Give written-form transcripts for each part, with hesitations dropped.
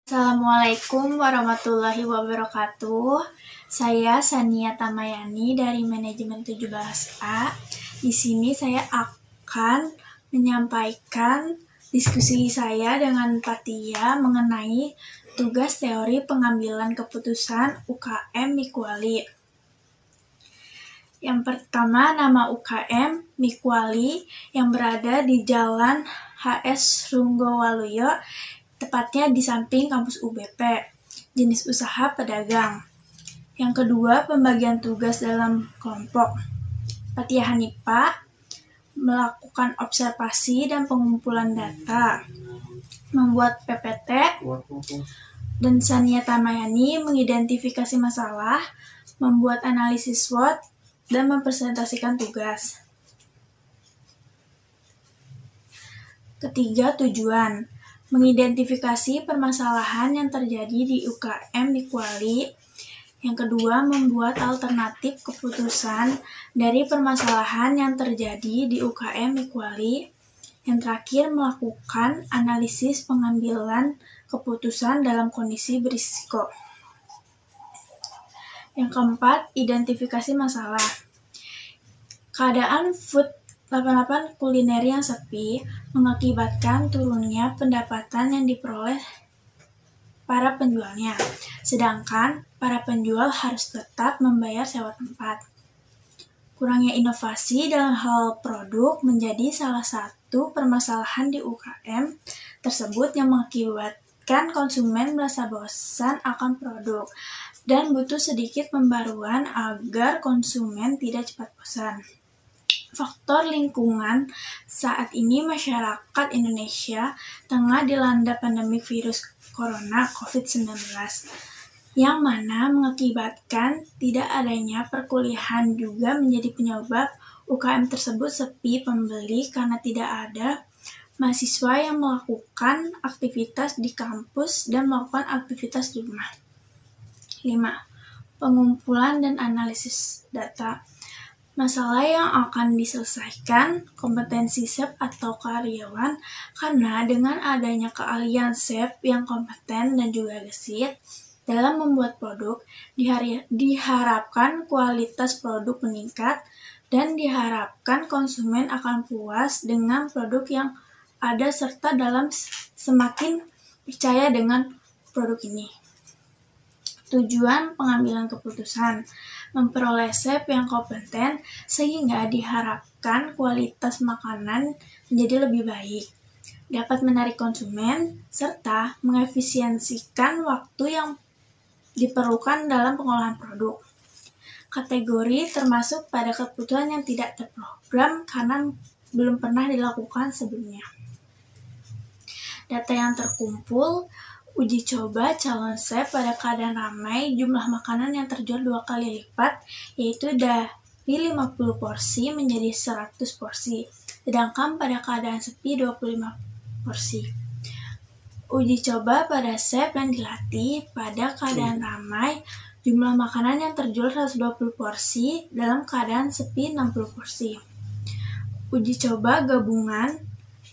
Assalamualaikum warahmatullahi wabarakatuh. Saya Sania Tamayani dari Manajemen 17A. Di sini saya akan menyampaikan diskusi saya dengan Patia mengenai tugas teori pengambilan keputusan UKM Mikwali. Yang pertama, nama UKM Mikwali yang berada di Jalan HS Runggowaluyo, tepatnya di samping kampus UBP, jenis usaha pedagang. Yang kedua, pembagian tugas dalam kelompok. Patia Hanipa melakukan observasi dan pengumpulan data, membuat PPT, dan Sania Tamayani mengidentifikasi masalah, membuat analisis SWOT, dan mempresentasikan tugas. Ketiga, tujuan mengidentifikasi permasalahan yang terjadi di UKM Mikwali. Yang kedua, membuat alternatif keputusan dari permasalahan yang terjadi di UKM Mikwali. Yang terakhir, melakukan analisis pengambilan keputusan dalam kondisi berisiko. Yang keempat, identifikasi masalah. Keadaan food 88 kuliner yang sepi mengakibatkan turunnya pendapatan yang diperoleh para penjualnya, sedangkan para penjual harus tetap membayar sewa tempat. Kurangnya inovasi dalam hal produk menjadi salah satu permasalahan di UKM tersebut yang mengakibatkan konsumen merasa bosan akan produk dan butuh sedikit pembaruan agar konsumen tidak cepat bosan. Faktor lingkungan. Saat ini masyarakat Indonesia tengah dilanda pandemi virus corona COVID-19 yang mana mengakibatkan tidak adanya perkuliahan juga menjadi penyebab UKM tersebut sepi pembeli karena tidak ada mahasiswa yang melakukan aktivitas di kampus dan melakukan aktivitas di rumah. 5. Pengumpulan dan analisis data. Masalah yang akan diselesaikan kompetensi SEP atau karyawan karena dengan adanya keahlian SEP yang kompeten dan juga gesit dalam membuat produk, diharapkan kualitas produk meningkat dan diharapkan konsumen akan puas dengan produk yang ada serta dalam semakin percaya dengan produk ini. Tujuan pengambilan keputusan memperoleh SEP yang kompeten sehingga diharapkan kualitas makanan menjadi lebih baik, dapat menarik konsumen, serta mengefisiensikan waktu yang diperlukan dalam pengolahan produk. Kategori termasuk pada kebutuhan yang tidak terprogram karena belum pernah dilakukan sebelumnya. Data yang terkumpul, uji coba calon SEP pada keadaan ramai, jumlah makanan yang terjual 2 kali lipat, yaitu dari 50 porsi menjadi 100 porsi, sedangkan pada keadaan sepi 25 porsi. Uji coba pada SEP yang dilatih pada keadaan ramai, jumlah makanan yang terjual 120 porsi, dalam keadaan sepi 60 porsi. Uji coba gabungan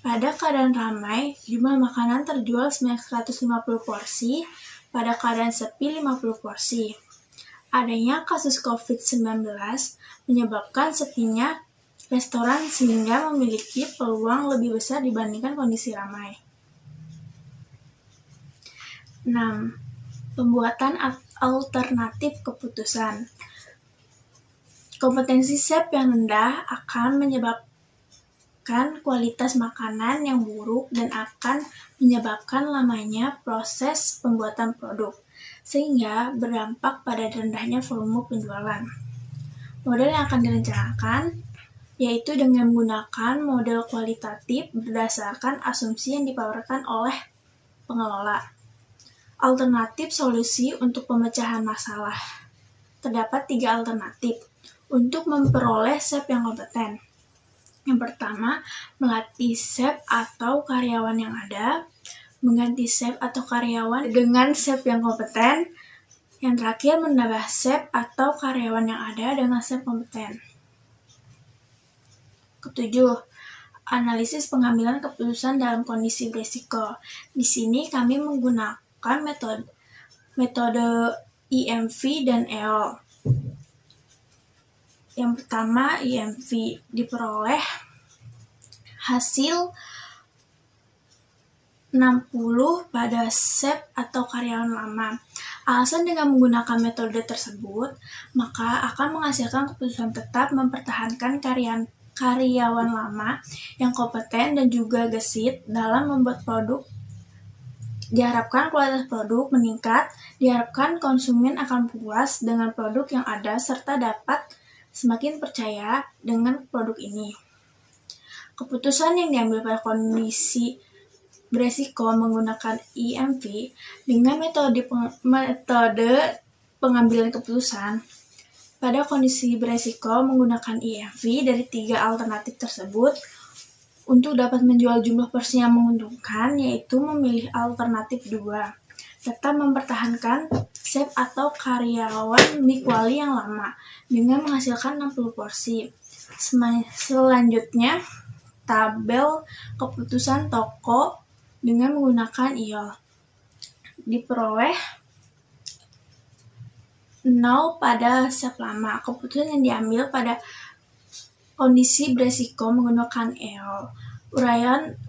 pada keadaan ramai, jumlah makanan terjual sebanyak 150 porsi, pada keadaan sepi 50 porsi. Adanya kasus COVID-19 menyebabkan sepinya restoran sehingga memiliki peluang lebih besar dibandingkan kondisi ramai. 6. Pembuatan alternatif keputusan. Kompetensi SEP yang rendah akan menyebabkan kualitas makanan yang buruk dan akan menyebabkan lamanya proses pembuatan produk, sehingga berdampak pada rendahnya volume penjualan. Model yang akan direncanakan yaitu dengan menggunakan model kualitatif berdasarkan asumsi yang dipaparkan oleh pengelola. Alternatif solusi untuk pemecahan masalah. Terdapat 3 alternatif untuk memperoleh SEP yang kompeten. Yang pertama, melatih SEP atau karyawan yang ada, mengganti SEP atau karyawan dengan SEP yang kompeten. Yang terakhir, menambah SEP atau karyawan yang ada dengan SEP kompeten. Ketujuh, analisis pengambilan keputusan dalam kondisi berisiko. Di sini kami menggunakan menggunakan metode IMV dan EOL. Yang pertama, IMV diperoleh hasil 60 pada SEP atau karyawan lama. Alasan dengan menggunakan metode tersebut, maka akan menghasilkan keputusan tetap mempertahankan karyawan lama yang kompeten dan juga gesit dalam membuat produk. Diharapkan kualitas produk meningkat, diharapkan konsumen akan puas dengan produk yang ada serta dapat semakin percaya dengan produk ini. Keputusan yang diambil pada kondisi beresiko menggunakan IMV dengan metode pengambilan keputusan pada kondisi beresiko menggunakan IMV dari 3 alternatif tersebut untuk dapat menjual jumlah porsi yang menguntungkan, yaitu memilih alternatif 2, tetap mempertahankan SEP atau karyawan Mi-Kuali yang lama dengan menghasilkan 60 porsi. Selanjutnya, tabel keputusan toko dengan menggunakan IOL. Diperoleh 0 pada SEP lama. Keputusan yang diambil pada kondisi beresiko menggunakan EOL.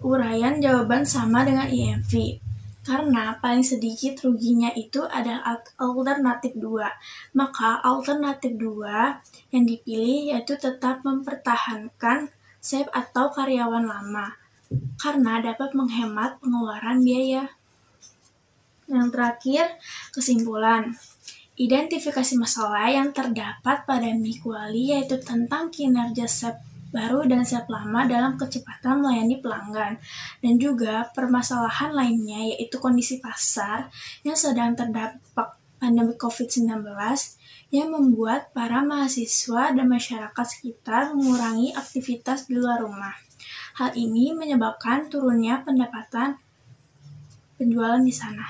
Uraian jawaban sama dengan IMV. Karena paling sedikit ruginya itu adalah alternatif 2. Maka alternatif 2 yang dipilih yaitu tetap mempertahankan SEP atau karyawan lama, karena dapat menghemat pengeluaran biaya. Yang terakhir, kesimpulan. Identifikasi masalah yang terdapat pada Mi-Kuali yaitu tentang kinerja SEP baru dan SEP lama dalam kecepatan melayani pelanggan, dan juga permasalahan lainnya yaitu kondisi pasar yang sedang terdampak pandemi COVID-19 yang membuat para mahasiswa dan masyarakat sekitar mengurangi aktivitas di luar rumah. Hal ini menyebabkan turunnya pendapatan penjualan di sana.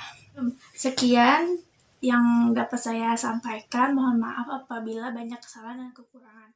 Sekian yang dapat saya sampaikan. Mohon maaf apabila banyak kesalahan dan kekurangan.